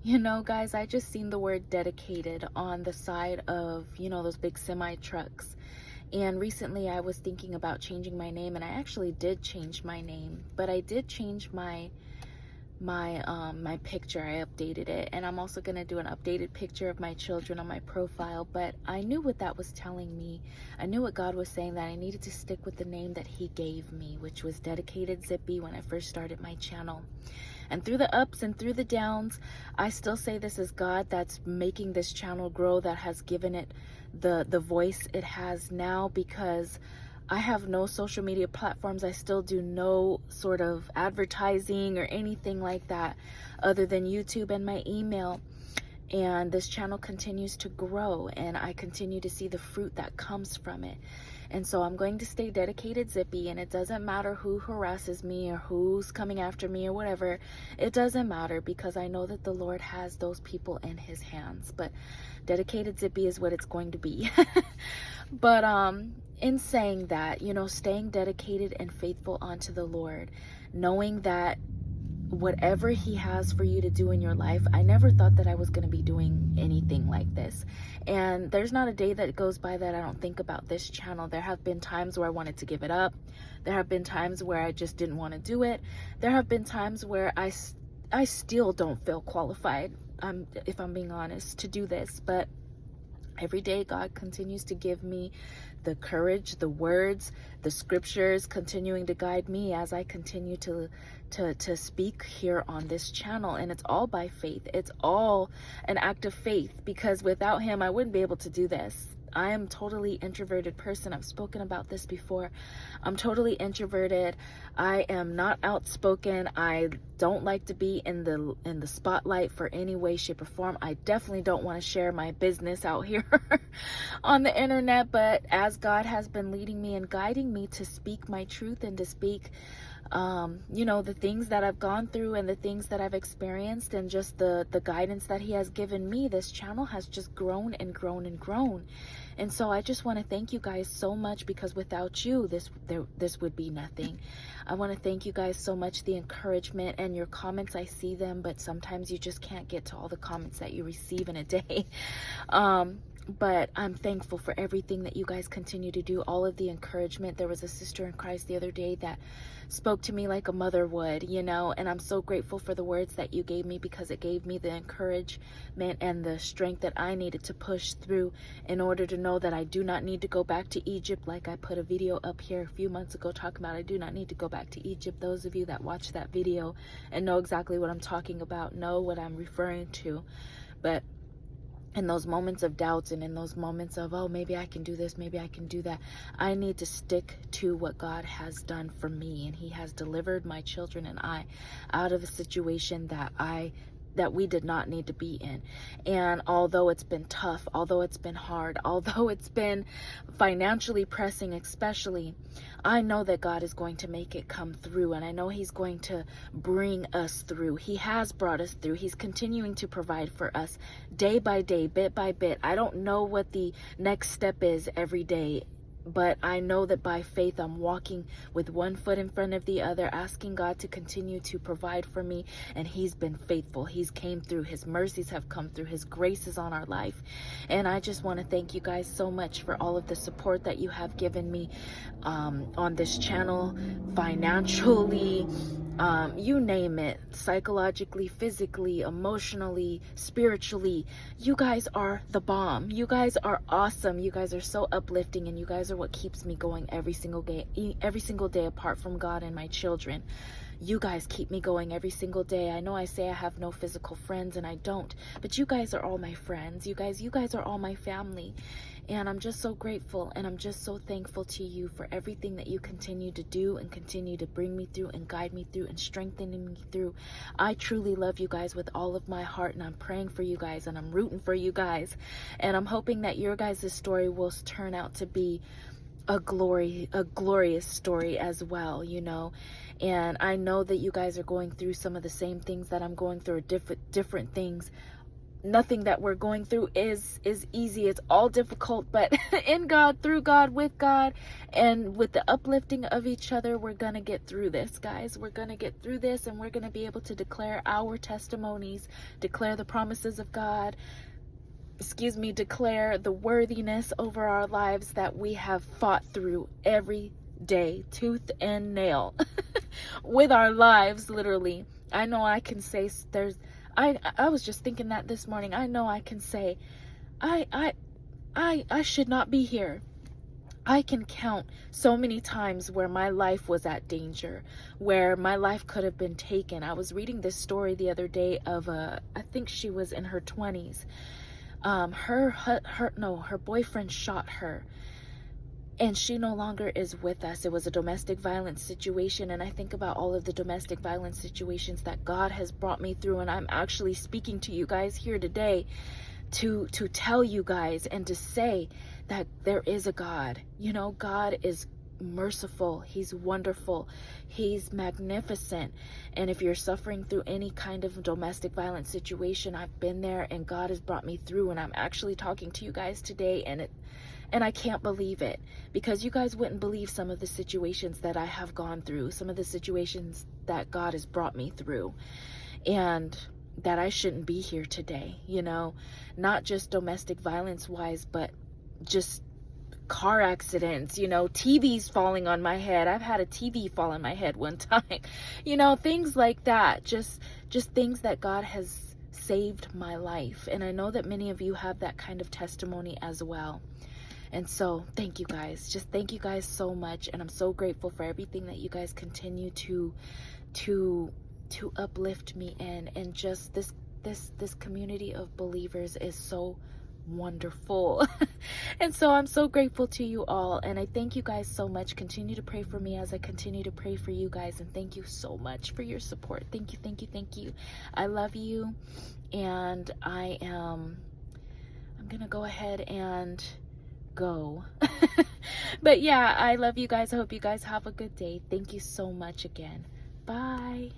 You know, guys, I just seen the word dedicated on the side of, those big semi trucks. And recently I was thinking about changing my name, and I actually did change my name, but I did change my picture. I updated it, and I'm also going to do an updated picture of my children on my profile. But I knew what that was telling me. I knew what God was saying, that I needed to stick with the name that he gave me, which was Dedicated Zippy, when I first started my channel. And through the ups and through the downs, I still say this is God that's making this channel grow, that has given it the voice it has now, because I have no social media platforms. I still do no sort of advertising or anything like that other than YouTube and my email. And this channel continues to grow, and I continue to see the fruit that comes from it. And so I'm going to stay dedicated Zippy, and it doesn't matter who harasses me or who's coming after me or whatever. It doesn't matter, because I know that the Lord has those people in his hands. But dedicated Zippy is what it's going to be. But in saying that, staying dedicated and faithful unto the Lord, knowing that whatever he has for you to do in your life, I never thought that I was going to be doing anything like this. And there's not a day that goes by that I don't think about this channel. There have been times where I wanted to give it up. There have been times where I just didn't want to do it. There have been times where I still don't feel qualified, if I'm being honest, to do this. But every day God continues to give me the courage, the words, the scriptures, continuing to guide me as I continue to speak here on this channel. And it's all by faith. It's all an act of faith, because without him I wouldn't be able to do this. I am totally introverted person. I've spoken about this before. I'm totally introverted. I am not outspoken. I don't like to be in the spotlight for any way, shape, or form. I definitely don't want to share my business out here on the internet, but as God has been leading me and guiding me to speak my truth and to speak the things that I've gone through and the things that I've experienced, and just the guidance that he has given me, this channel has just grown and grown and grown. And so I just want to thank you guys so much, because without you, this would be nothing. I want to thank you guys so much, the encouragement and your comments. I see them, but sometimes you just can't get to all the comments that you receive in a day. But I'm thankful for everything that you guys continue to do, all of the encouragement. There was a sister in Christ the other day that spoke to me like a mother would, and I'm so grateful for the words that you gave me, because it gave me the encouragement and the strength that I needed to push through, in order to know that I do not need to go back to Egypt. Like I put a video up here a few months ago talking about, I do not need to go back to Egypt. Those of you that watch that video and know exactly what I'm talking about know what I'm referring to. But in those moments of doubts, and in those moments of, oh, maybe I can do this, maybe I can do that, I need to stick to what God has done for me. And he has delivered my children and I out of a situation that we did not need to be in. And although it's been tough, although it's been hard, although it's been financially pressing especially, I know that God is going to make it come through, and I know he's going to bring us through. He has brought us through. He's continuing to provide for us day by day, bit by bit. I don't know what the next step is every day, but I know that by faith I'm walking with one foot in front of the other, asking God to continue to provide for me. And he's been faithful. He's came through. His mercies have come through. His grace is on our life. And I just want to thank you guys so much for all of the support that you have given me on this channel, financially, you name it, psychologically, physically, emotionally, spiritually. You guys are the bomb. You guys are awesome. You guys are so uplifting, and you guys are what keeps me going every single day apart from God and my children. You guys keep me going every single day. I know I say I have no physical friends, and I don't, but you guys are all my friends. You guys are all my family. And I'm just so grateful, and I'm just so thankful to you for everything that you continue to do and continue to bring me through and guide me through and strengthen me through. I truly love you guys with all of my heart, and I'm praying for you guys, and I'm rooting for you guys. And I'm hoping that your guys' story will turn out to be a glorious story as well, And I know that you guys are going through some of the same things that I'm going through, different things, nothing that we're going through is easy. It's all difficult, but in God, through God, with God, and with the uplifting of each other, we're gonna get through this, guys. We're gonna get through this, and we're gonna be able to declare our testimonies, declare the promises of God, declare the worthiness over our lives that we have fought through every day, tooth and nail, with our lives, literally. I know I can say I was just thinking that this morning. I know I can say I should not be here. I can count so many times where my life was at danger, where my life could have been taken. I was reading this story the other day of I think she was in her 20s. Her boyfriend shot her, and she no longer is with us. It was a domestic violence situation, and I think about all of the domestic violence situations that God has brought me through, and I'm actually speaking to you guys here today to tell you guys and to say that there is a God. You know, God is merciful, he's wonderful, he's magnificent. And if you're suffering through any kind of domestic violence situation, I've been there, and God has brought me through, and I'm actually talking to you guys today, and I can't believe it, because you guys wouldn't believe some of the situations that I have gone through, some of the situations that God has brought me through, and that I shouldn't be here today, you know, not just domestic violence wise, but just car accidents, you know, TVs falling on my head. I've had a TV fall on my head one time, you know, things like that, just things that God has saved my life. And I know that many of you have that kind of testimony as well. And so thank you guys, just thank you guys so much. And I'm so grateful for everything that you guys continue to uplift me in. And just this community of believers is so wonderful. And so I'm so grateful to you all, and I thank you guys so much. Continue to pray for me as I continue to pray for you guys, and thank you so much for your support. Thank you. I love you, and I'm gonna go ahead and go. But yeah, I love you guys. I hope you guys have a good day. Thank you so much again. Bye.